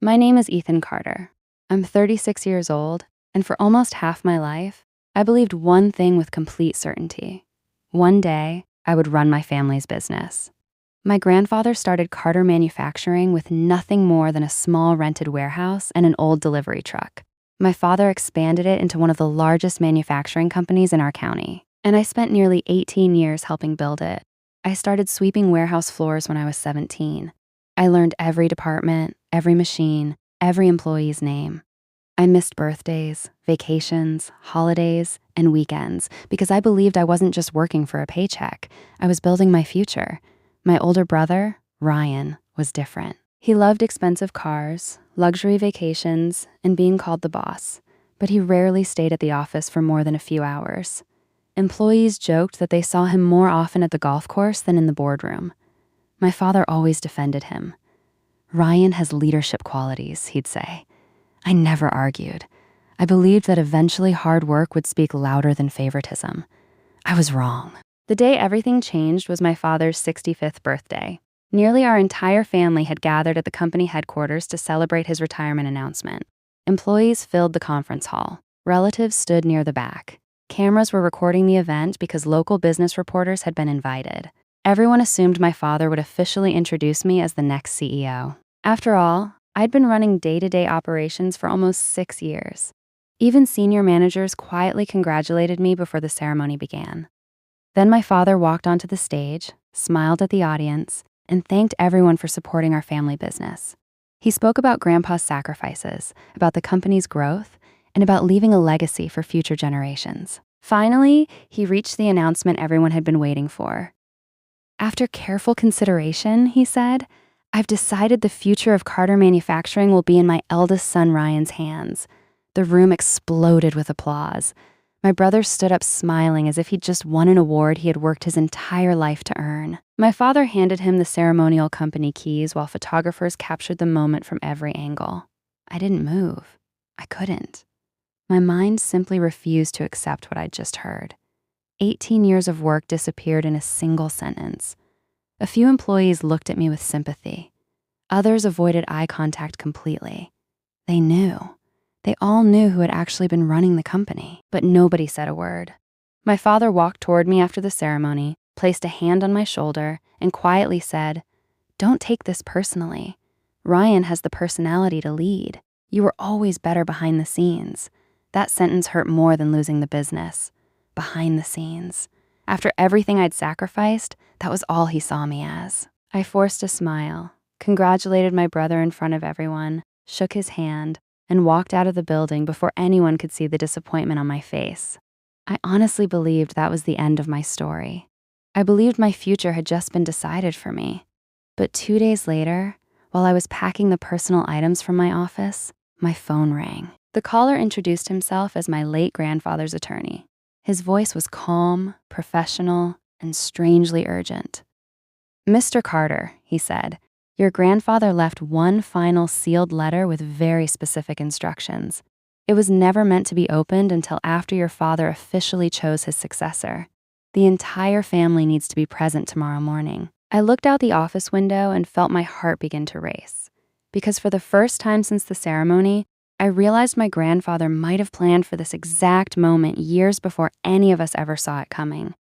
My name is Ethan Carter. I'm 36 years old, and for almost half my life, I believed one thing with complete certainty. One day, I would run my family's business. My grandfather started Carter Manufacturing with nothing more than a small rented warehouse and an old delivery truck. My father expanded it into one of the largest manufacturing companies in our county, and I spent nearly 18 years helping build it. I started sweeping warehouse floors when I was 17. I learned every department, every machine, every employee's name. I missed birthdays, vacations, holidays, and weekends because I believed I wasn't just working for a paycheck. I was building my future. My older brother, Ryan, was different. He loved expensive cars, luxury vacations, and being called the boss, but he rarely stayed at the office for more than a few hours. Employees joked that they saw him more often at the golf course than in the boardroom. My father always defended him. Ryan has leadership qualities, he'd say. I never argued. I believed that eventually hard work would speak louder than favoritism. I was wrong. The day everything changed was my father's 65th birthday. Nearly our entire family had gathered at the company headquarters to celebrate his retirement announcement. Employees filled the conference hall. Relatives stood near the back. Cameras were recording the event because local business reporters had been invited. Everyone assumed my father would officially introduce me as the next CEO. After all, I'd been running day-to-day operations for almost 6 years. Even senior managers quietly congratulated me before the ceremony began. Then my father walked onto the stage, smiled at the audience, and thanked everyone for supporting our family business. He spoke about Grandpa's sacrifices, about the company's growth, and about leaving a legacy for future generations. Finally, he reached the announcement everyone had been waiting for. After careful consideration, he said, I've decided the future of Carter Manufacturing will be in my eldest son Ryan's hands. The room exploded with applause. My brother stood up smiling as if he'd just won an award he had worked his entire life to earn. My father handed him the ceremonial company keys while photographers captured the moment from every angle. I didn't move. I couldn't. My mind simply refused to accept what I'd just heard. 18 years of work disappeared in a single sentence. A few employees looked at me with sympathy. Others avoided eye contact completely. They knew. They all knew who had actually been running the company, but nobody said a word. My father walked toward me after the ceremony, placed a hand on my shoulder, and quietly said, Don't take this personally. Ryan has the personality to lead. You were always better behind the scenes. That sentence hurt more than losing the business. Behind the scenes. After everything I'd sacrificed, that was all he saw me as. I forced a smile, congratulated my brother in front of everyone, shook his hand, and walked out of the building before anyone could see the disappointment on my face. I honestly believed that was the end of my story. I believed my future had just been decided for me. But 2 days later, while I was packing the personal items from my office, my phone rang. The caller introduced himself as my late grandfather's attorney. His voice was calm, professional, and strangely urgent. Mr. Carter, he said, your grandfather left one final sealed letter with very specific instructions. It was never meant to be opened until after your father officially chose his successor. The entire family needs to be present tomorrow morning. I looked out the office window and felt my heart begin to race. Because for the first time since the ceremony, I realized my grandfather might have planned for this exact moment years before any of us ever saw it coming.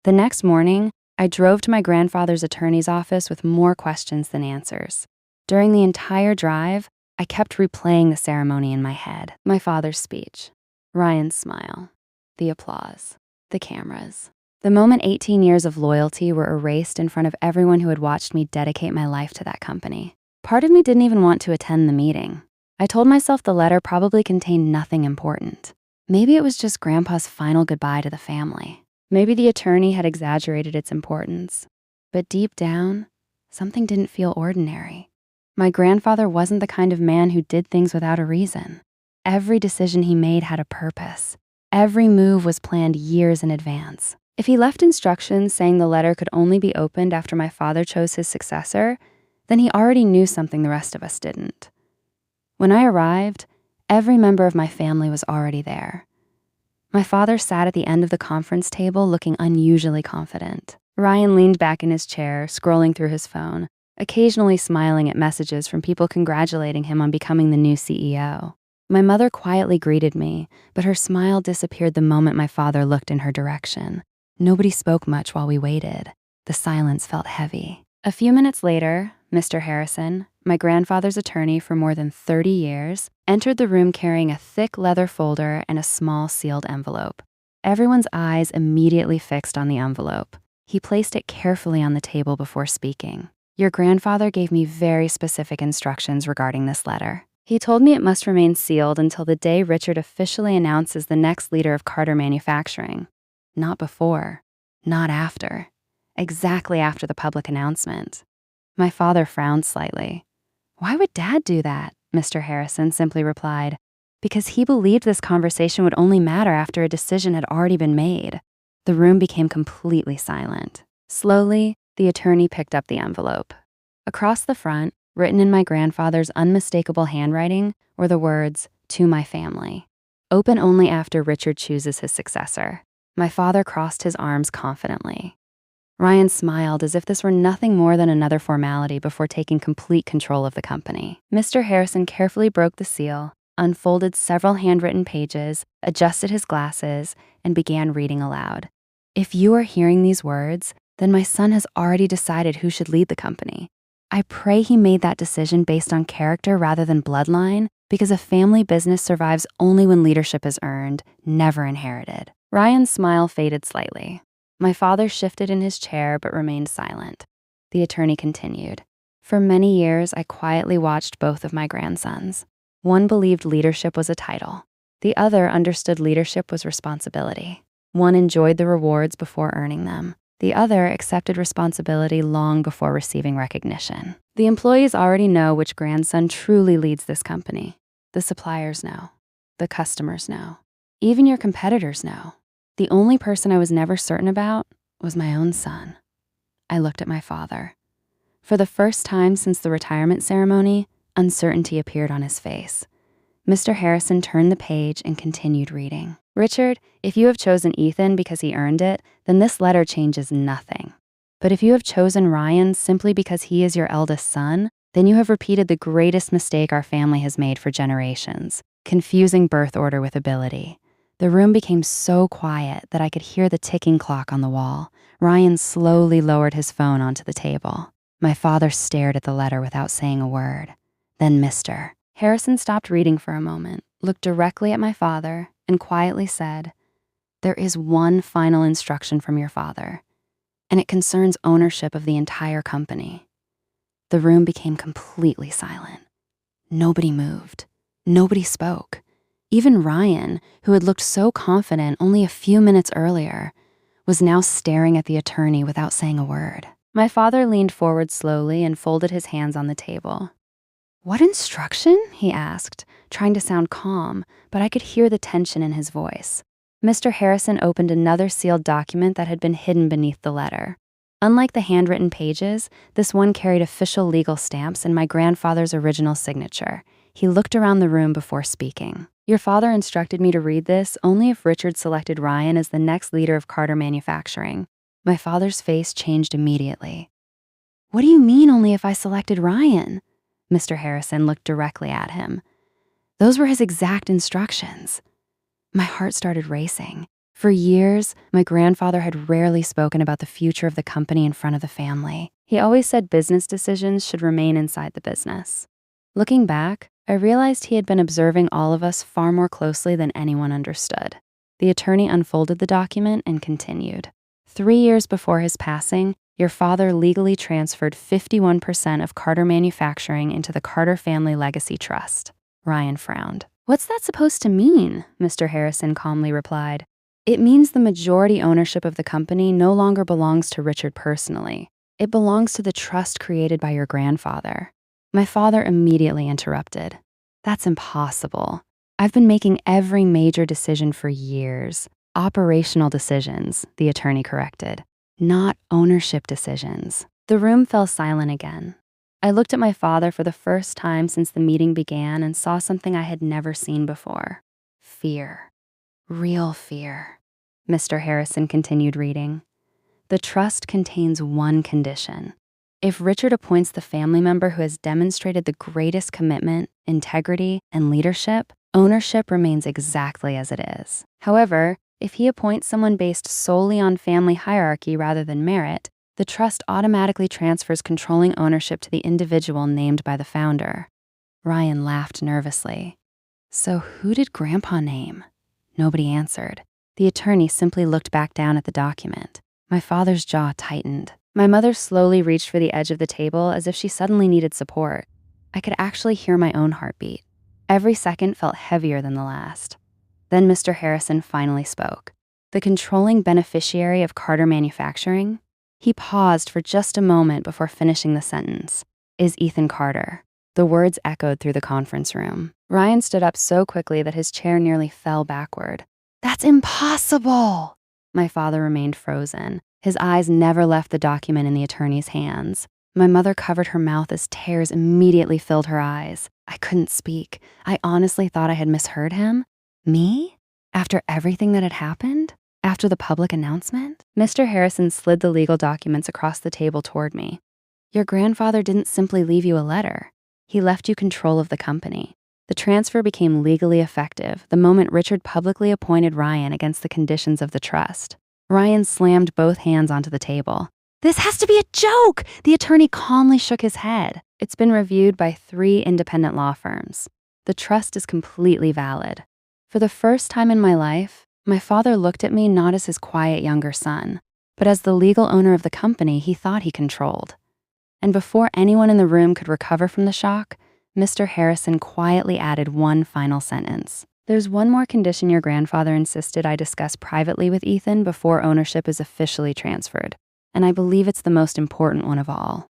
The next morning, I drove to my grandfather's attorney's office with more questions than answers. During the entire drive, I kept replaying the ceremony in my head. My father's speech, Ryan's smile, the applause, the cameras. The moment 18 years of loyalty were erased in front of everyone who had watched me dedicate my life to that company. Part of me didn't even want to attend the meeting. I told myself the letter probably contained nothing important. Maybe it was just Grandpa's final goodbye to the family. Maybe the attorney had exaggerated its importance. But deep down, something didn't feel ordinary. My grandfather wasn't the kind of man who did things without a reason. Every decision he made had a purpose. Every move was planned years in advance. If he left instructions saying the letter could only be opened after my father chose his successor, then he already knew something the rest of us didn't. When I arrived, every member of my family was already there. My father sat at the end of the conference table looking unusually confident. Ryan leaned back in his chair, scrolling through his phone. occasionally smiling at messages from people congratulating him on becoming the new CEO. My mother quietly greeted me, but her smile disappeared the moment my father looked in her direction. Nobody spoke much while we waited. The silence felt heavy. A few minutes later, Mr. Harrison, my grandfather's attorney for more than 30 years, entered the room carrying a thick leather folder and a small sealed envelope. Everyone's eyes immediately fixed on the envelope. He placed it carefully on the table before speaking. Your grandfather gave me very specific instructions regarding this letter. He told me it must remain sealed until the day Richard officially announces the next leader of Carter Manufacturing. Not before, not after. Exactly after the public announcement. My father frowned slightly. Why would Dad do that? Mr. Harrison simply replied. Because he believed this conversation would only matter after a decision had already been made. The room became completely silent. Slowly, the attorney picked up the envelope. Across the front, written in my grandfather's unmistakable handwriting, were the words, "To my family." Open only after Richard chooses his successor. My father crossed his arms confidently. Ryan smiled as if this were nothing more than another formality before taking complete control of the company. Mr. Harrison carefully broke the seal, unfolded several handwritten pages, adjusted his glasses, and began reading aloud. If you are hearing these words, then my son has already decided who should lead the company. I pray he made that decision based on character rather than bloodline, because a family business survives only when leadership is earned, never inherited. Ryan's smile faded slightly. My father shifted in his chair but remained silent. The attorney continued. For many years, I quietly watched both of my grandsons. One believed leadership was a title. The other understood leadership was responsibility. One enjoyed the rewards before earning them. The other accepted responsibility long before receiving recognition. The employees already know which grandson truly leads this company. The suppliers know. The customers know. Even your competitors know. The only person I was never certain about was my own son. I looked at my father. For the first time since the retirement ceremony, uncertainty appeared on his face. Mr. Harrison turned the page and continued reading. Richard, if you have chosen Ethan because he earned it, then this letter changes nothing. But if you have chosen Ryan simply because he is your eldest son, then you have repeated the greatest mistake our family has made for generations, confusing birth order with ability. The room became so quiet that I could hear the ticking clock on the wall. Ryan slowly lowered his phone onto the table. My father stared at the letter without saying a word. Then Mr. Harrison stopped reading for a moment, looked directly at my father, and quietly said, "There is one final instruction from your father, and it concerns ownership of the entire company." The room became completely silent. Nobody moved. Nobody spoke. Even Ryan, who had looked so confident only a few minutes earlier, was now staring at the attorney without saying a word. My father leaned forward slowly and folded his hands on the table. "What instruction?" he asked, trying to sound calm, but I could hear the tension in his voice. Mr. Harrison opened another sealed document that had been hidden beneath the letter. Unlike the handwritten pages, this one carried official legal stamps and my grandfather's original signature. He looked around the room before speaking. "Your father instructed me to read this only if Richard selected Ryan as the next leader of Carter Manufacturing." My father's face changed immediately. "What do you mean only if I selected Ryan?" Mr. Harrison looked directly at him. Those were his exact instructions. My heart started racing. For years, my grandfather had rarely spoken about the future of the company in front of the family. He always said business decisions should remain inside the business. Looking back, I realized he had been observing all of us far more closely than anyone understood. The attorney unfolded the document and continued. 3 years before his passing, your father legally transferred 51% of Carter Manufacturing into the Carter Family Legacy Trust. Ryan frowned. "What's that supposed to mean?" Mr. Harrison calmly replied. "It means the majority ownership of the company no longer belongs to Richard personally. It belongs to the trust created by your grandfather." My father immediately interrupted. "That's impossible. I've been making every major decision for years. Operational decisions," the attorney corrected, "not ownership decisions." The room fell silent again. I looked at my father for the first time since the meeting began and saw something I had never seen before. Fear. Real fear. Mr. Harrison continued reading. "The trust contains one condition. If Richard appoints the family member who has demonstrated the greatest commitment, integrity, and leadership, ownership remains exactly as it is. However, if he appoints someone based solely on family hierarchy rather than merit, the trust automatically transfers controlling ownership to the individual named by the founder. Ryan laughed nervously. So who did Grandpa name? Nobody answered. The attorney simply looked back down at the document. My father's jaw tightened. My mother slowly reached for the edge of the table as if she suddenly needed support. I could actually hear my own heartbeat. Every second felt heavier than the last. Then Mr. Harrison finally spoke. The controlling beneficiary of Carter Manufacturing? He paused for just a moment before finishing the sentence. Is Ethan Carter. The words echoed through the conference room. Ryan stood up so quickly that his chair nearly fell backward. That's impossible! My father remained frozen. His eyes never left the document in the attorney's hands. My mother covered her mouth as tears immediately filled her eyes. I couldn't speak. I honestly thought I had misheard him. Me? After everything that had happened? After the public announcement? Mr. Harrison slid the legal documents across the table toward me. Your grandfather didn't simply leave you a letter. He left you control of the company. The transfer became legally effective the moment Richard publicly appointed Ryan against the conditions of the trust. Ryan slammed both hands onto the table. This has to be a joke! The attorney calmly shook his head. It's been reviewed by 3 independent law firms. The trust is completely valid. For the first time in my life, my father looked at me not as his quiet younger son, but as the legal owner of the company he thought he controlled. And before anyone in the room could recover from the shock, Mr. Harrison quietly added one final sentence. There's one more condition your grandfather insisted I discuss privately with Ethan before ownership is officially transferred, and I believe it's the most important one of all.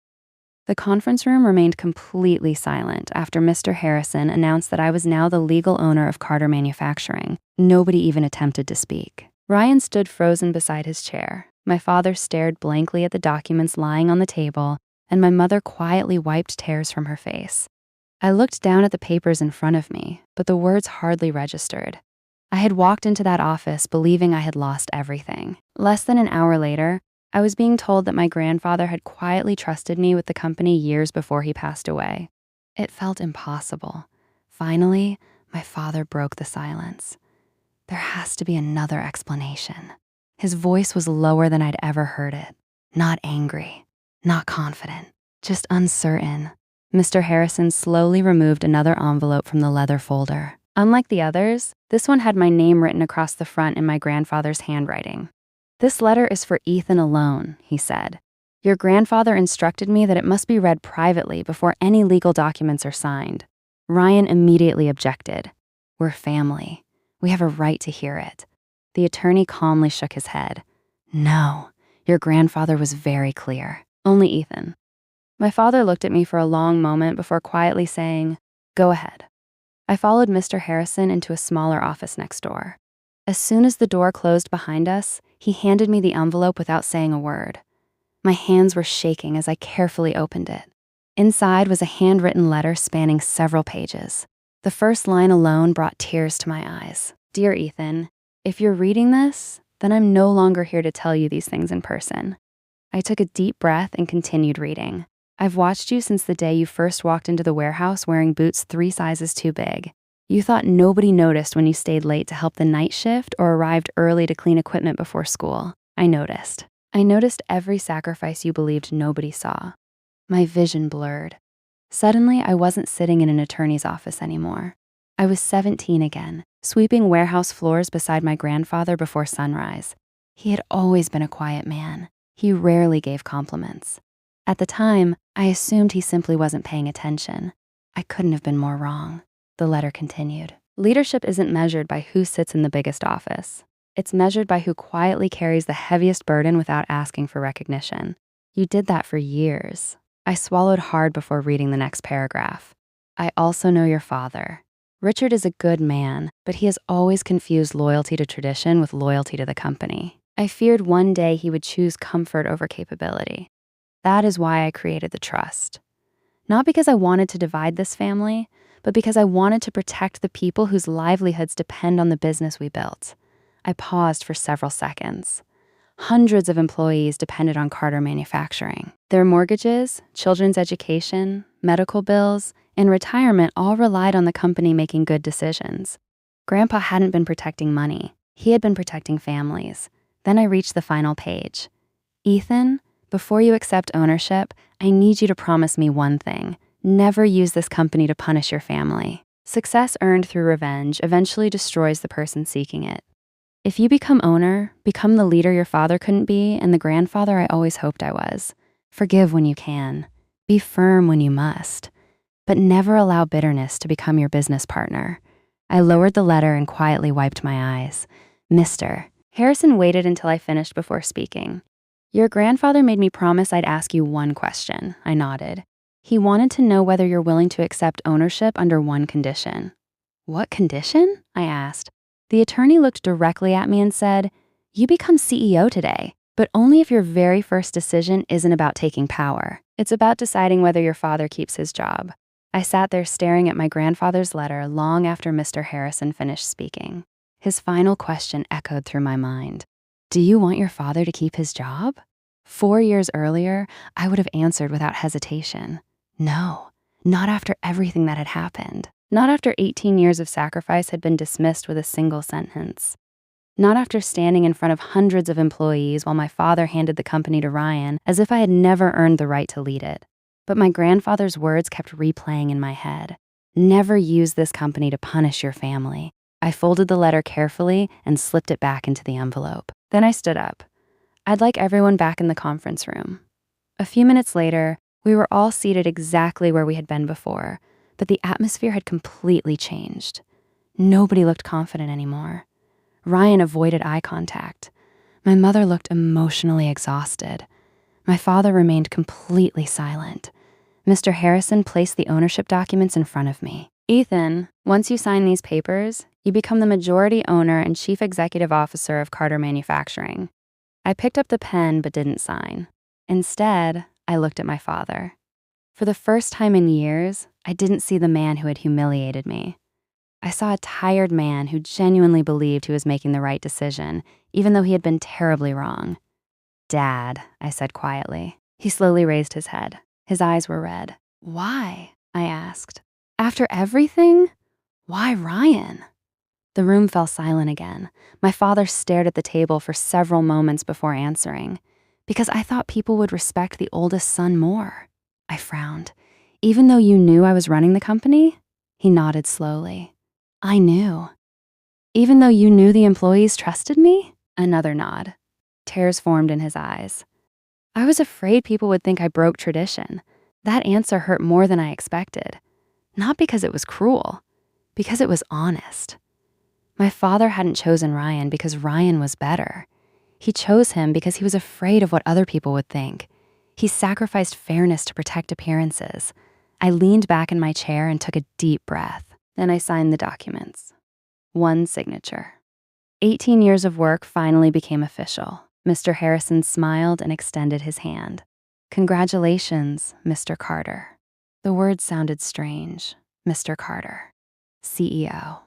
The conference room remained completely silent after Mr. Harrison announced that I was now the legal owner of Carter Manufacturing. Nobody even attempted to speak. Ryan stood frozen beside his chair. My father stared blankly at the documents lying on the table, and my mother quietly wiped tears from her face. I looked down at the papers in front of me, but the words hardly registered. I had walked into that office believing I had lost everything. Less than an hour later, I was being told that my grandfather had quietly trusted me with the company years before he passed away. It felt impossible. Finally, my father broke the silence. There has to be another explanation. His voice was lower than I'd ever heard it. Not angry, not confident, just uncertain. Mr. Harrison slowly removed another envelope from the leather folder. Unlike the others, this one had my name written across the front in my grandfather's handwriting. This letter is for Ethan alone, he said. Your grandfather instructed me that it must be read privately before any legal documents are signed. Ryan immediately objected. We're family. We have a right to hear it. The attorney calmly shook his head. No, your grandfather was very clear. Only Ethan. My father looked at me for a long moment before quietly saying, Go ahead. I followed Mr. Harrison into a smaller office next door. As soon as the door closed behind us, he handed me the envelope without saying a word. My hands were shaking as I carefully opened it. Inside was a handwritten letter spanning several pages. The first line alone brought tears to my eyes. Dear Ethan, if you're reading this, then I'm no longer here to tell you these things in person. I took a deep breath and continued reading. I've watched you since the day you first walked into the warehouse wearing boots 3 sizes too big. You thought nobody noticed when you stayed late to help the night shift or arrived early to clean equipment before school. I noticed. I noticed every sacrifice you believed nobody saw. My vision blurred. Suddenly, I wasn't sitting in an attorney's office anymore. I was 17 again, sweeping warehouse floors beside my grandfather before sunrise. He had always been a quiet man. He rarely gave compliments. At the time, I assumed he simply wasn't paying attention. I couldn't have been more wrong. The letter continued. Leadership isn't measured by who sits in the biggest office. It's measured by who quietly carries the heaviest burden without asking for recognition. You did that for years. I swallowed hard before reading the next paragraph. I also know your father. Richard is a good man, but he has always confused loyalty to tradition with loyalty to the company. I feared one day he would choose comfort over capability. That is why I created the trust. Not because I wanted to divide this family, but because I wanted to protect the people whose livelihoods depend on the business we built. I paused for several seconds. Hundreds of employees depended on Carter Manufacturing. Their mortgages, children's education, medical bills, and retirement all relied on the company making good decisions. Grandpa hadn't been protecting money. He had been protecting families. Then I reached the final page. Ethan, before you accept ownership, I need you to promise me one thing. Never use this company to punish your family. Success earned through revenge eventually destroys the person seeking it. If you become owner, become the leader your father couldn't be and the grandfather I always hoped I was. Forgive when you can. Be firm when you must. But never allow bitterness to become your business partner. I lowered the letter and quietly wiped my eyes. Mr. Harrison waited until I finished before speaking. Your grandfather made me promise I'd ask you one question, I nodded. He wanted to know whether you're willing to accept ownership under one condition. What condition? I asked. The attorney looked directly at me and said, you become CEO today, but only if your very first decision isn't about taking power. It's about deciding whether your father keeps his job. I sat there staring at my grandfather's letter long after Mr. Harrison finished speaking. His final question echoed through my mind. Do you want your father to keep his job? 4 years earlier, I would have answered without hesitation. No, not after everything that had happened. Not after 18 years of sacrifice had been dismissed with a single sentence. Not after standing in front of hundreds of employees while my father handed the company to Ryan as if I had never earned the right to lead it. But my grandfather's words kept replaying in my head. Never use this company to punish your family. I folded the letter carefully and slipped it back into the envelope. Then I stood up. I'd like everyone back in the conference room. A few minutes later, we were all seated exactly where we had been before, but the atmosphere had completely changed. Nobody looked confident anymore. Ryan avoided eye contact. My mother looked emotionally exhausted. My father remained completely silent. Mr. Harrison placed the ownership documents in front of me. Ethan, once you sign these papers, you become the majority owner and chief executive officer of Carter Manufacturing. I picked up the pen but didn't sign. Instead, I looked at my father. For the first time in years, I didn't see the man who had humiliated me. I saw a tired man who genuinely believed he was making the right decision, even though he had been terribly wrong. Dad, I said quietly. He slowly raised his head. His eyes were red. Why? I asked. After everything? Why Ryan? The room fell silent again. My father stared at the table for several moments before answering. Because I thought people would respect the oldest son more. I frowned. Even though you knew I was running the company? He nodded slowly. I knew. Even though you knew the employees trusted me? Another nod. Tears formed in his eyes. I was afraid people would think I broke tradition. That answer hurt more than I expected. Not because it was cruel, because it was honest. My father hadn't chosen Ryan because Ryan was better. He chose him because he was afraid of what other people would think. He sacrificed fairness to protect appearances. I leaned back in my chair and took a deep breath. Then I signed the documents. One signature. 18 years of work finally became official. Mr. Harrison smiled and extended his hand. Congratulations, Mr. Carter. The words sounded strange. Mr. Carter. CEO.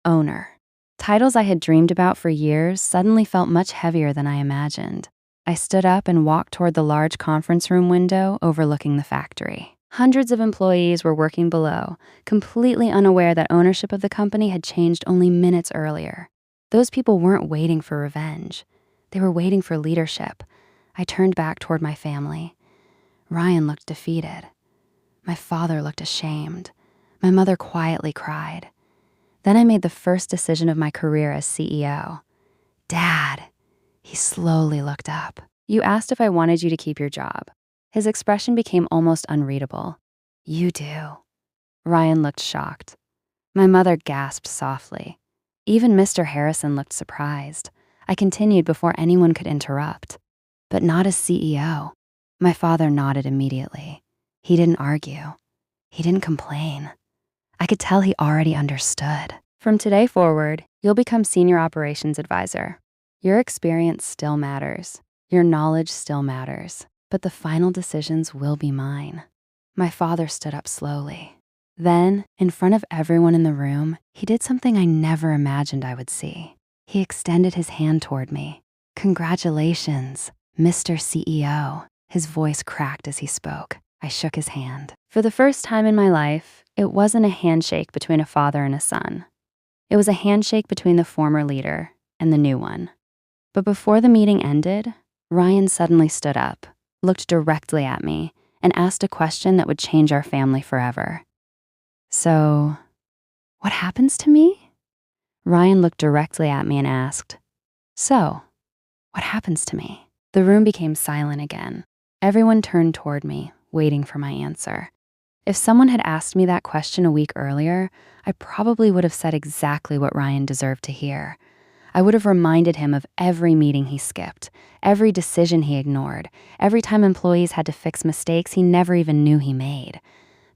Owner. Titles I had dreamed about for years suddenly felt much heavier than I imagined. I stood up and walked toward the large conference room window overlooking the factory. Hundreds of employees were working below, completely unaware that ownership of the company had changed only minutes earlier. Those people weren't waiting for revenge. They were waiting for leadership. I turned back toward my family. Ryan looked defeated. My father looked ashamed. My mother quietly cried. Then I made the first decision of my career as CEO. Dad. He slowly looked up. You asked if I wanted you to keep your job. His expression became almost unreadable. You do. Ryan looked shocked. My mother gasped softly. Even Mr. Harrison looked surprised. I continued before anyone could interrupt. But not as CEO. My father nodded immediately. He didn't argue. He didn't complain. I could tell he already understood. From today forward, you'll become Senior Operations Advisor. Your experience still matters. Your knowledge still matters. But the final decisions will be mine. My father stood up slowly. Then, in front of everyone in the room, he did something I never imagined I would see. He extended his hand toward me. "Congratulations, Mr. CEO." His voice cracked as he spoke. I shook his hand. For the first time in my life, it wasn't a handshake between a father and a son. It was a handshake between the former leader and the new one. But before the meeting ended, Ryan suddenly stood up, looked directly at me, and asked a question that would change our family forever. "So, what happens to me?" Ryan looked directly at me and asked, "So, what happens to me?" The room became silent again. Everyone turned toward me, waiting for my answer. If someone had asked me that question a week earlier, I probably would have said exactly what Ryan deserved to hear. I would have reminded him of every meeting he skipped, every decision he ignored, every time employees had to fix mistakes he never even knew he made.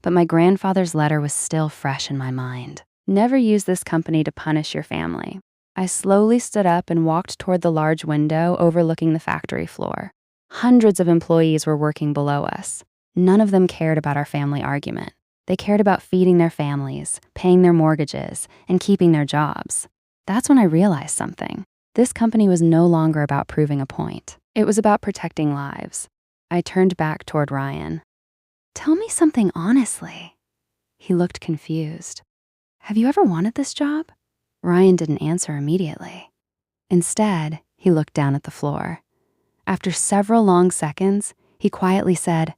But my grandfather's letter was still fresh in my mind. "Never use this company to punish your family." I slowly stood up and walked toward the large window overlooking the factory floor. Hundreds of employees were working below us. None of them cared about our family argument. They cared about feeding their families, paying their mortgages, and keeping their jobs. That's when I realized something. This company was no longer about proving a point. It was about protecting lives. I turned back toward Ryan. "Tell me something honestly." He looked confused. "Have you ever wanted this job?" Ryan didn't answer immediately. Instead, he looked down at the floor. After several long seconds, he quietly said,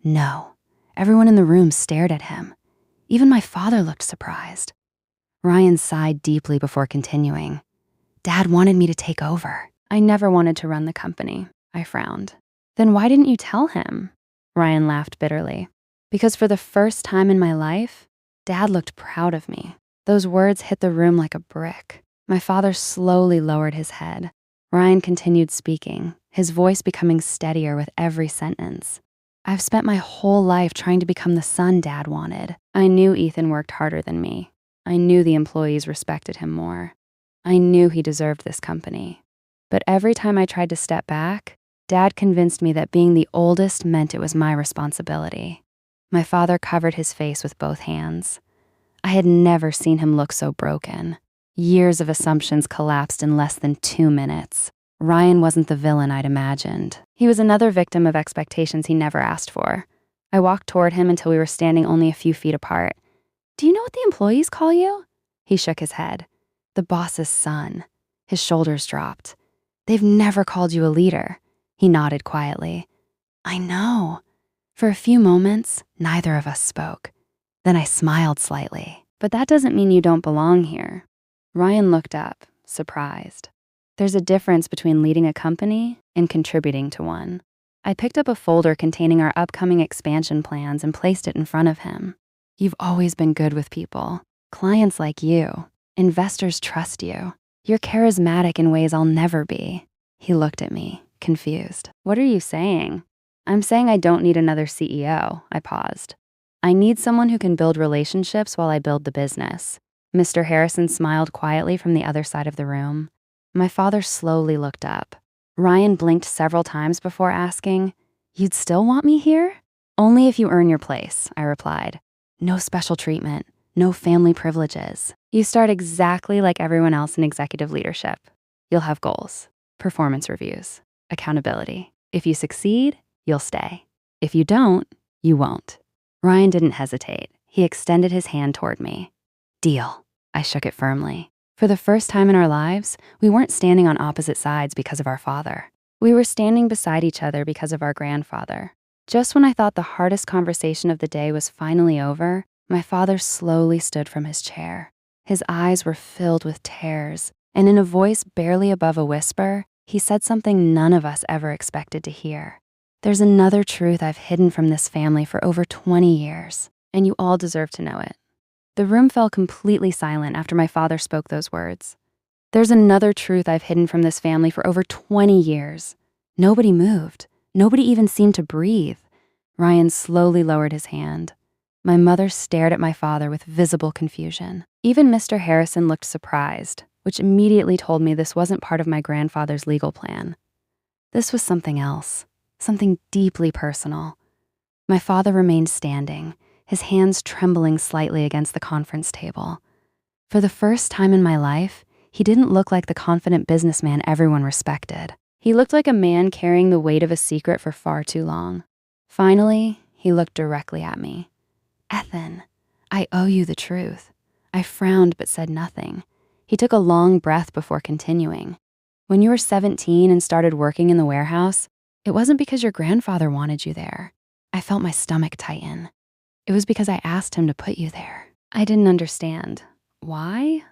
"No." Everyone in the room stared at him. Even my father looked surprised. Ryan sighed deeply before continuing. "Dad wanted me to take over." "I never wanted to run the company," I frowned. "Then why didn't you tell him?" Ryan laughed bitterly. "Because for the first time in my life, Dad looked proud of me." Those words hit the room like a brick. My father slowly lowered his head. Ryan continued speaking, his voice becoming steadier with every sentence. "I've spent my whole life trying to become the son Dad wanted. I knew Ethan worked harder than me. I knew the employees respected him more. I knew he deserved this company. But every time I tried to step back, Dad convinced me that being the oldest meant it was my responsibility." My father covered his face with both hands. I had never seen him look so broken. Years of assumptions collapsed in less than 2 minutes. Ryan wasn't the villain I'd imagined. He was another victim of expectations he never asked for. I walked toward him until we were standing only a few feet apart. "Do you know what the employees call you?" He shook his head. "The boss's son." His shoulders dropped. "They've never called you a leader." He nodded quietly. "I know." For a few moments, neither of us spoke. Then I smiled slightly. "But that doesn't mean you don't belong here." Ryan looked up, surprised. "There's a difference between leading a company and contributing to one." I picked up a folder containing our upcoming expansion plans and placed it in front of him. "You've always been good with people. Clients like you. Investors trust you. You're charismatic in ways I'll never be." He looked at me, confused. "What are you saying?" "I'm saying I don't need another CEO," I paused. "I need someone who can build relationships while I build the business." Mr. Harrison smiled quietly from the other side of the room. My father slowly looked up. Ryan blinked several times before asking, "You'd still want me here?" "Only if you earn your place," I replied. "No special treatment, no family privileges. You start exactly like everyone else in executive leadership. You'll have goals, performance reviews, accountability. If you succeed, you'll stay. If you don't, you won't." Ryan didn't hesitate. He extended his hand toward me. "Deal." I shook it firmly. For the first time in our lives, we weren't standing on opposite sides because of our father. We were standing beside each other because of our grandfather. Just when I thought the hardest conversation of the day was finally over, my father slowly stood from his chair. His eyes were filled with tears, and in a voice barely above a whisper, he said something none of us ever expected to hear. "There's another truth I've hidden from this family for over 20 years, and you all deserve to know it." The room fell completely silent after my father spoke those words. "There's another truth I've hidden from this family for over 20 years. Nobody moved. Nobody even seemed to breathe. Ryan slowly lowered his hand. My mother stared at my father with visible confusion. Even Mr. Harrison looked surprised, which immediately told me this wasn't part of my grandfather's legal plan. This was something else, something deeply personal. My father remained standing, his hands trembling slightly against the conference table. For the first time in my life, he didn't look like the confident businessman everyone respected. He looked like a man carrying the weight of a secret for far too long. Finally, he looked directly at me. "Ethan, I owe you the truth." I frowned but said nothing. He took a long breath before continuing. "When you were 17 and started working in the warehouse, it wasn't because your grandfather wanted you there." I felt my stomach tighten. "It was because I asked him to put you there." I didn't understand. "Why?"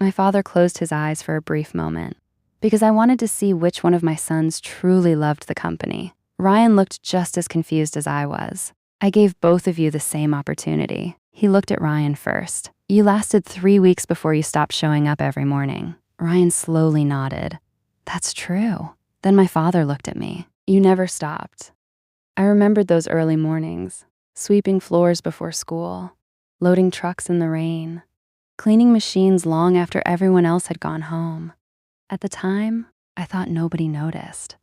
My father closed his eyes for a brief moment. "Because I wanted to see which one of my sons truly loved the company." Ryan looked just as confused as I was. "I gave both of you the same opportunity." He looked at Ryan first. "You lasted 3 weeks before you stopped showing up every morning." Ryan slowly nodded. "That's true." Then my father looked at me. "You never stopped." I remembered those early mornings, sweeping floors before school, loading trucks in the rain, cleaning machines long after everyone else had gone home. At the time, I thought nobody noticed.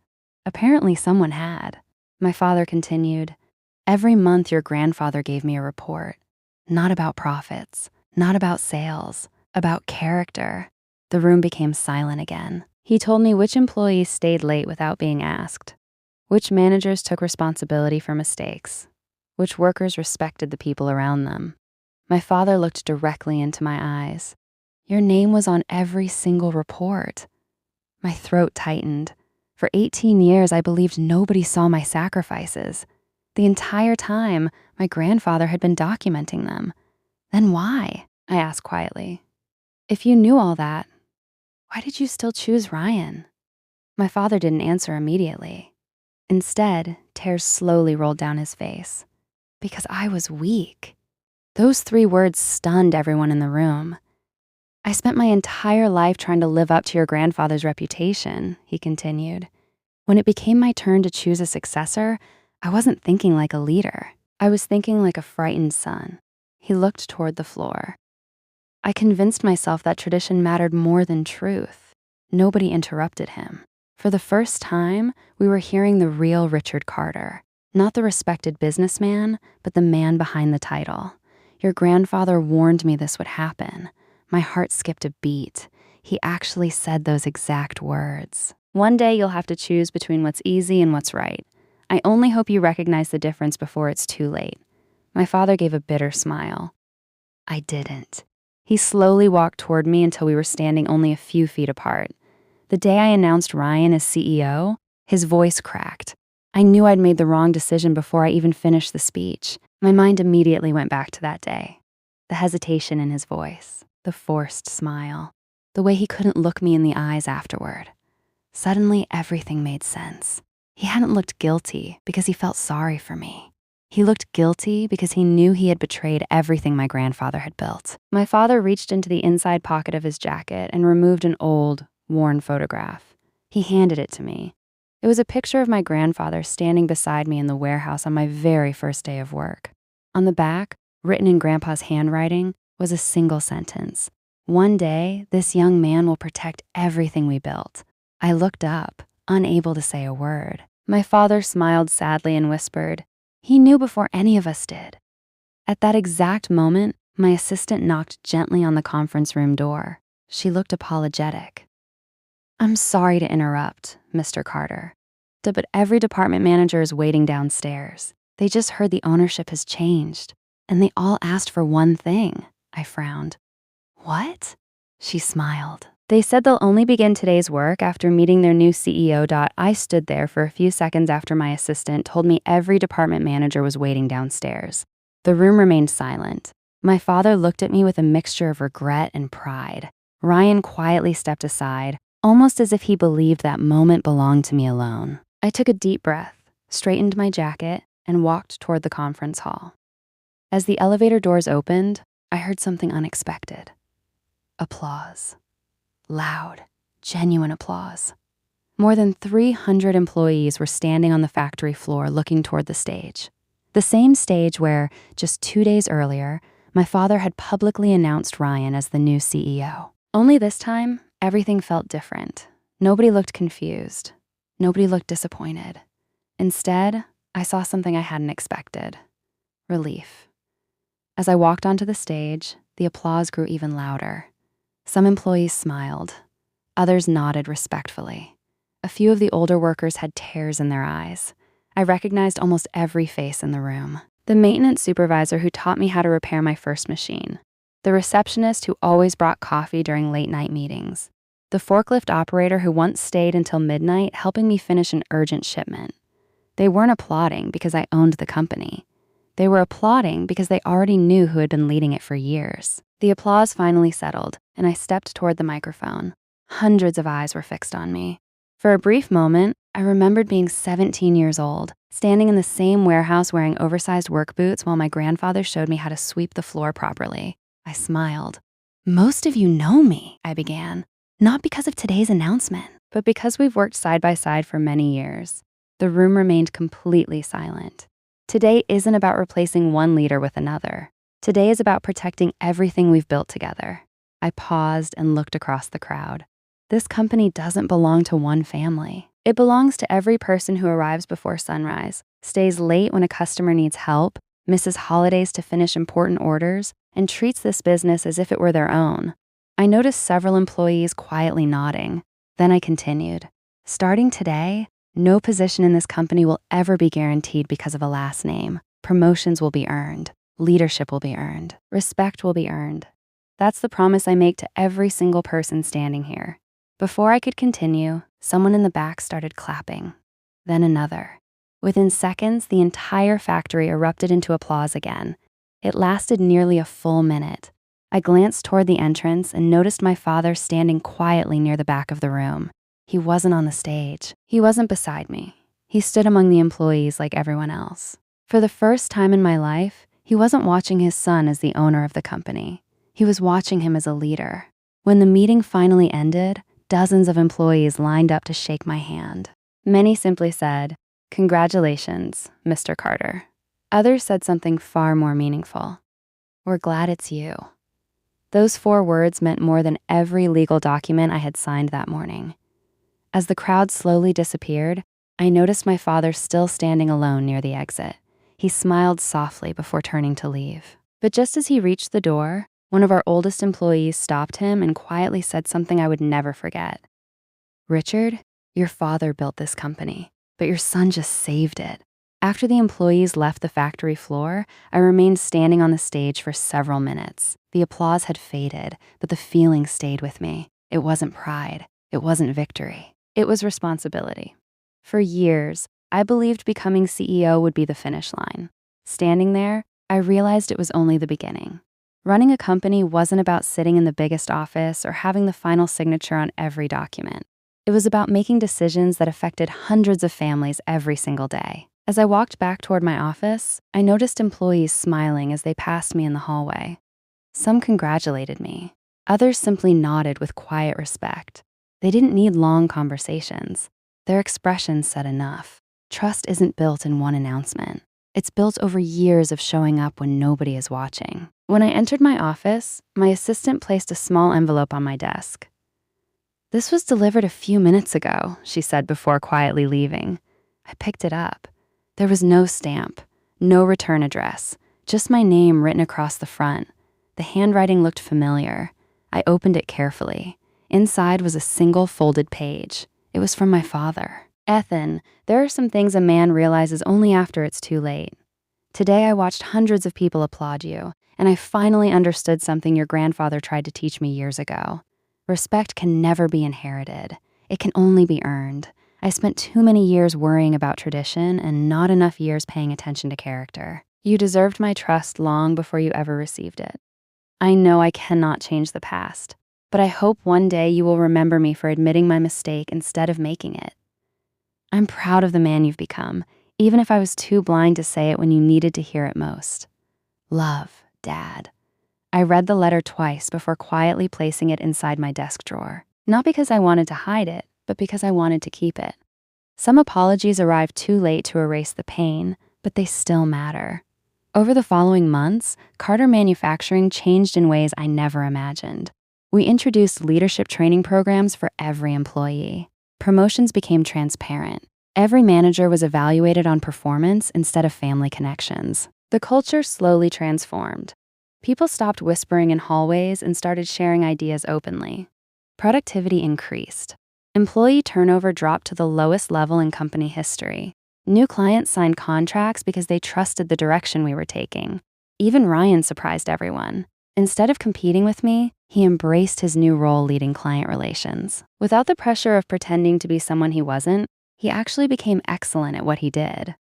Apparently someone had. My father continued, "Every month your grandfather gave me a report. Not about profits, not about sales, about character." The room became silent again. He told me which employees stayed late without being asked, which managers took responsibility for mistakes, which workers respected the people around them. My father looked directly into my eyes. "Your name was on every single report." My throat tightened. For 18 years, I believed nobody saw my sacrifices. The entire time, my grandfather had been documenting them. Then why? I asked quietly. "If you knew all that, why did you still choose Ryan?" My father didn't answer immediately. Instead, tears slowly rolled down his face. "Because I was weak." Those 3 words stunned everyone in the room. "I spent my entire life trying to live up to your grandfather's reputation," he continued. "When it became my turn to choose a successor, I wasn't thinking like a leader. I was thinking like a frightened son." He looked toward the floor. I convinced myself that tradition mattered more than truth. Nobody interrupted him. For the first time, we were hearing the real Richard Carter, not the respected businessman, but the man behind the title. "Your grandfather warned me this would happen." My heart skipped a beat. He actually said those exact words. "One day you'll have to choose between what's easy and what's right. I only hope you recognize the difference before it's too late." My father gave a bitter smile. I didn't. He slowly walked toward me until we were standing only a few feet apart. The day I announced Ryan as CEO, his voice cracked. I knew I'd made the wrong decision before I even finished the speech. My mind immediately went back to that day. The hesitation in his voice, the forced smile, the way he couldn't look me in the eyes afterward. Suddenly, everything made sense. He hadn't looked guilty because he felt sorry for me. He looked guilty because he knew he had betrayed everything my grandfather had built. My father reached into the inside pocket of his jacket and removed an old, worn photograph. He handed it to me. It was a picture of my grandfather standing beside me in the warehouse on my very first day of work. On the back, written in Grandpa's handwriting, was a single sentence. "One day, this young man will protect everything we built." I looked up, unable to say a word. My father smiled sadly and whispered, "He knew before any of us did." At that exact moment, my assistant knocked gently on the conference room door. She looked apologetic. "I'm sorry to interrupt, Mr. Carter, but every department manager is waiting downstairs. They just heard the ownership has changed, and they all asked for one thing." I frowned. "What?" She smiled. "They said they'll only begin today's work after meeting their new CEO. I stood there for a few seconds after my assistant told me every department manager was waiting downstairs. The room remained silent. My father looked at me with a mixture of regret and pride. Ryan quietly stepped aside, almost as if he believed that moment belonged to me alone. I took a deep breath, straightened my jacket, and walked toward the conference hall. As the elevator doors opened, I heard something unexpected. Applause. Loud, genuine applause. More than 300 employees were standing on the factory floor looking toward the stage. The same stage where, just 2 days earlier, my father had publicly announced Ryan as the new CEO. Only this time, everything felt different. Nobody looked confused. Nobody looked disappointed. Instead, I saw something I hadn't expected. Relief. As I walked onto the stage, the applause grew even louder. Some employees smiled. Others nodded respectfully. A few of the older workers had tears in their eyes. I recognized almost every face in the room. The maintenance supervisor who taught me how to repair my first machine. The receptionist who always brought coffee during late-night meetings. The forklift operator who once stayed until midnight helping me finish an urgent shipment. They weren't applauding because I owned the company. They were applauding because they already knew who had been leading it for years. The applause finally settled, and I stepped toward the microphone. Hundreds of eyes were fixed on me. For a brief moment, I remembered being 17 years old, standing in the same warehouse wearing oversized work boots while my grandfather showed me how to sweep the floor properly. I smiled. "Most of you know me," I began, "not because of today's announcement, but because we've worked side by side for many years." The room remained completely silent. Today isn't about replacing one leader with another. Today is about protecting everything we've built together. I paused and looked across the crowd. This company doesn't belong to one family. It belongs to every person who arrives before sunrise, stays late when a customer needs help, misses holidays to finish important orders, and treats this business as if it were their own. I noticed several employees quietly nodding. Then I continued. Starting today, no position in this company will ever be guaranteed because of a last name. Promotions will be earned. Leadership will be earned. Respect will be earned. That's the promise I make to every single person standing here. Before I could continue, someone in the back started clapping. Then another. Within seconds, the entire factory erupted into applause again. It lasted nearly a full minute. I glanced toward the entrance and noticed my father standing quietly near the back of the room. He wasn't on the stage. He wasn't beside me. He stood among the employees like everyone else. For the first time in my life, he wasn't watching his son as the owner of the company. He was watching him as a leader. When the meeting finally ended, dozens of employees lined up to shake my hand. Many simply said, "Congratulations, Mr. Carter." Others said something far more meaningful. "We're glad it's you." Those 4 words meant more than every legal document I had signed that morning. As the crowd slowly disappeared, I noticed my father still standing alone near the exit. He smiled softly before turning to leave. But just as he reached the door, one of our oldest employees stopped him and quietly said something I would never forget. "Richard, your father built this company, but your son just saved it." After the employees left the factory floor, I remained standing on the stage for several minutes. The applause had faded, but the feeling stayed with me. It wasn't pride. It wasn't victory. It was responsibility. For years, I believed becoming CEO would be the finish line. Standing there, I realized it was only the beginning. Running a company wasn't about sitting in the biggest office or having the final signature on every document. It was about making decisions that affected hundreds of families every single day. As I walked back toward my office, I noticed employees smiling as they passed me in the hallway. Some congratulated me. Others simply nodded with quiet respect. They didn't need long conversations. Their expressions said enough. Trust isn't built in one announcement. It's built over years of showing up when nobody is watching. When I entered my office, my assistant placed a small envelope on my desk. "This was delivered a few minutes ago," she said before quietly leaving. I picked it up. There was no stamp, no return address, just my name written across the front. The handwriting looked familiar. I opened it carefully. Inside was a single folded page. It was from my father. "Ethan, there are some things a man realizes only after it's too late. Today I watched hundreds of people applaud you, and I finally understood something your grandfather tried to teach me years ago. Respect can never be inherited. It can only be earned. I spent too many years worrying about tradition and not enough years paying attention to character. You deserved my trust long before you ever received it. I know I cannot change the past, but I hope one day you will remember me for admitting my mistake instead of making it. I'm proud of the man you've become, even if I was too blind to say it when you needed to hear it most. Love, Dad." I read the letter twice before quietly placing it inside my desk drawer. Not because I wanted to hide it, but because I wanted to keep it. Some apologies arrived too late to erase the pain, but they still matter. Over the following months, Carter Manufacturing changed in ways I never imagined. We introduced leadership training programs for every employee. Promotions became transparent. Every manager was evaluated on performance instead of family connections. The culture slowly transformed. People stopped whispering in hallways and started sharing ideas openly. Productivity increased. Employee turnover dropped to the lowest level in company history. New clients signed contracts because they trusted the direction we were taking. Even Ryan surprised everyone. Instead of competing with me, he embraced his new role leading client relations. Without the pressure of pretending to be someone he wasn't, he actually became excellent at what he did.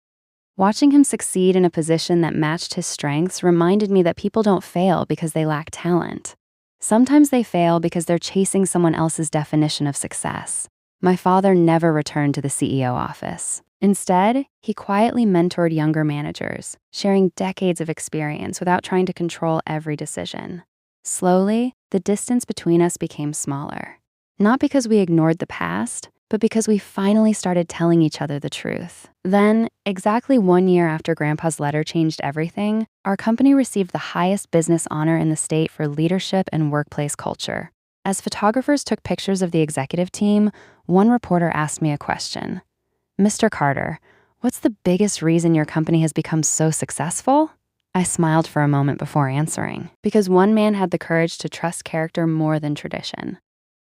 Watching him succeed in a position that matched his strengths reminded me that people don't fail because they lack talent. Sometimes they fail because they're chasing someone else's definition of success. My father never returned to the CEO office. Instead, he quietly mentored younger managers, sharing decades of experience without trying to control every decision. Slowly, the distance between us became smaller. Not because we ignored the past, but because we finally started telling each other the truth. Then, exactly 1 year after Grandpa's letter changed everything, our company received the highest business honor in the state for leadership and workplace culture. As photographers took pictures of the executive team, one reporter asked me a question. "Mr. Carter, what's the biggest reason your company has become so successful?" I smiled for a moment before answering, because one man had the courage to trust character more than tradition.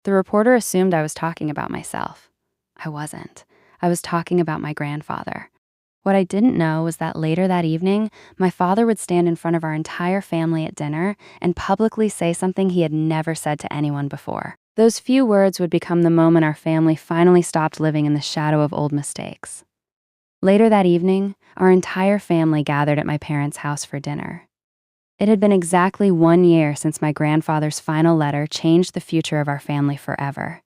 The reporter assumed I was talking about myself. I wasn't. I was talking about my grandfather. What I didn't know was that later that evening, my father would stand in front of our entire family at dinner and publicly say something he had never said to anyone before. Those few words would become the moment our family finally stopped living in the shadow of old mistakes. Later that evening, our entire family gathered at my parents' house for dinner. It had been exactly 1 year since my grandfather's final letter changed the future of our family forever.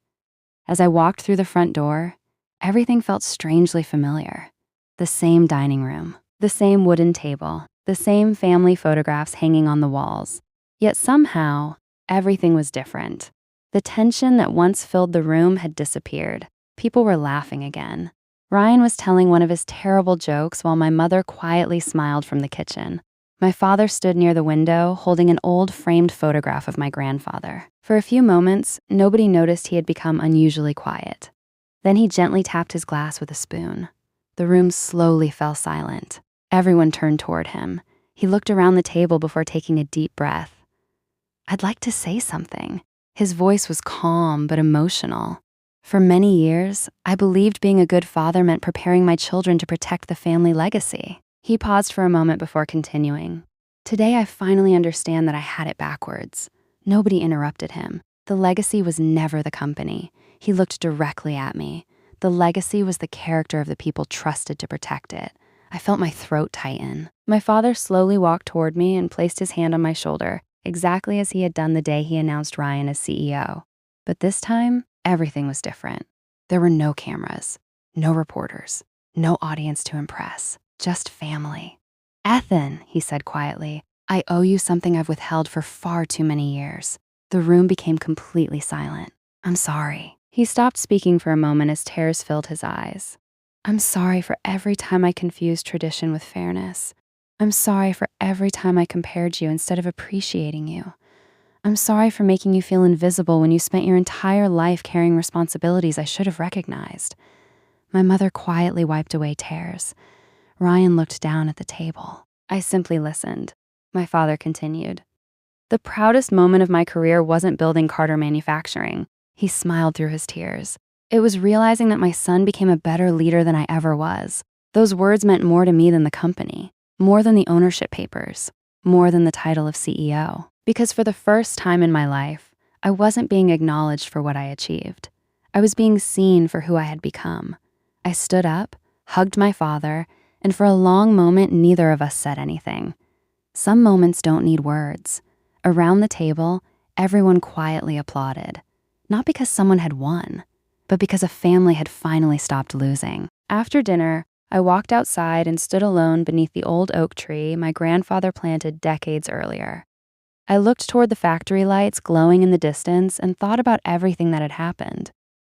As I walked through the front door, everything felt strangely familiar. The same dining room, the same wooden table, the same family photographs hanging on the walls. Yet somehow, everything was different. The tension that once filled the room had disappeared. People were laughing again. Ryan was telling one of his terrible jokes while my mother quietly smiled from the kitchen. My father stood near the window, holding an old framed photograph of my grandfather. For a few moments, nobody noticed he had become unusually quiet. Then he gently tapped his glass with a spoon. The room slowly fell silent. Everyone turned toward him. He looked around the table before taking a deep breath. "I'd like to say something." His voice was calm but emotional. For many years, I believed being a good father meant preparing my children to protect the family legacy. He paused for a moment before continuing. "Today, I finally understand that I had it backwards." Nobody interrupted him. The legacy was never the company. He looked directly at me. The legacy was the character of the people trusted to protect it. I felt my throat tighten. My father slowly walked toward me and placed his hand on my shoulder, exactly as he had done the day he announced Ryan as CEO. But this time, everything was different. There were no cameras, no reporters, no audience to impress, just family. "Ethan," he said quietly, "I owe you something I've withheld for far too many years." The room became completely silent. "I'm sorry." He stopped speaking for a moment as tears filled his eyes. "I'm sorry for every time I confused tradition with fairness. I'm sorry for every time I compared you instead of appreciating you. I'm sorry for making you feel invisible when you spent your entire life carrying responsibilities I should have recognized." My mother quietly wiped away tears. Ryan looked down at the table. I simply listened. My father continued. "The proudest moment of my career wasn't building Carter Manufacturing." He smiled through his tears. "It was realizing that my son became a better leader than I ever was. Those words meant more to me than the company, more than the ownership papers, more than the title of CEO. Because for the first time in my life, I wasn't being acknowledged for what I achieved. I was being seen for who I had become. I stood up, hugged my father, and for a long moment, neither of us said anything. Some moments don't need words. Around the table, everyone quietly applauded. Not because someone had won, but because a family had finally stopped losing. After dinner, I walked outside and stood alone beneath the old oak tree my grandfather planted decades earlier. I looked toward the factory lights glowing in the distance and thought about everything that had happened.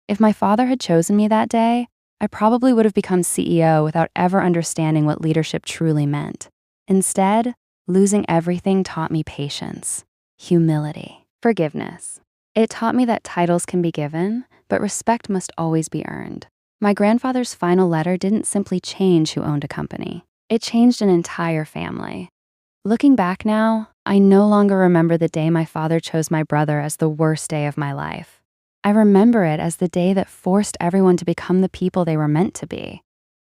If my father had chosen me that day, I probably would have become CEO without ever understanding what leadership truly meant. Instead, losing everything taught me patience, humility, forgiveness. It taught me that titles can be given, but respect must always be earned. My grandfather's final letter didn't simply change who owned a company. It changed an entire family. Looking back now, I no longer remember the day my father chose my brother as the worst day of my life. I remember it as the day that forced everyone to become the people they were meant to be.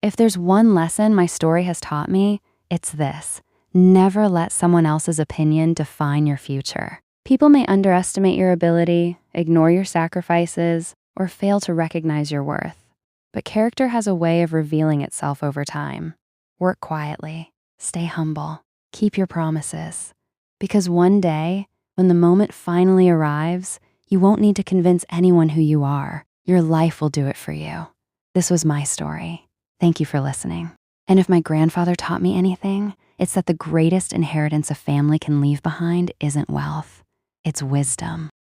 If there's one lesson my story has taught me, it's this: never let someone else's opinion define your future. People may underestimate your ability, ignore your sacrifices, or fail to recognize your worth. But character has a way of revealing itself over time. Work quietly, stay humble, keep your promises. Because one day, when the moment finally arrives, you won't need to convince anyone who you are. Your life will do it for you. This was my story. Thank you for listening. And if my grandfather taught me anything, it's that the greatest inheritance a family can leave behind isn't wealth, it's wisdom.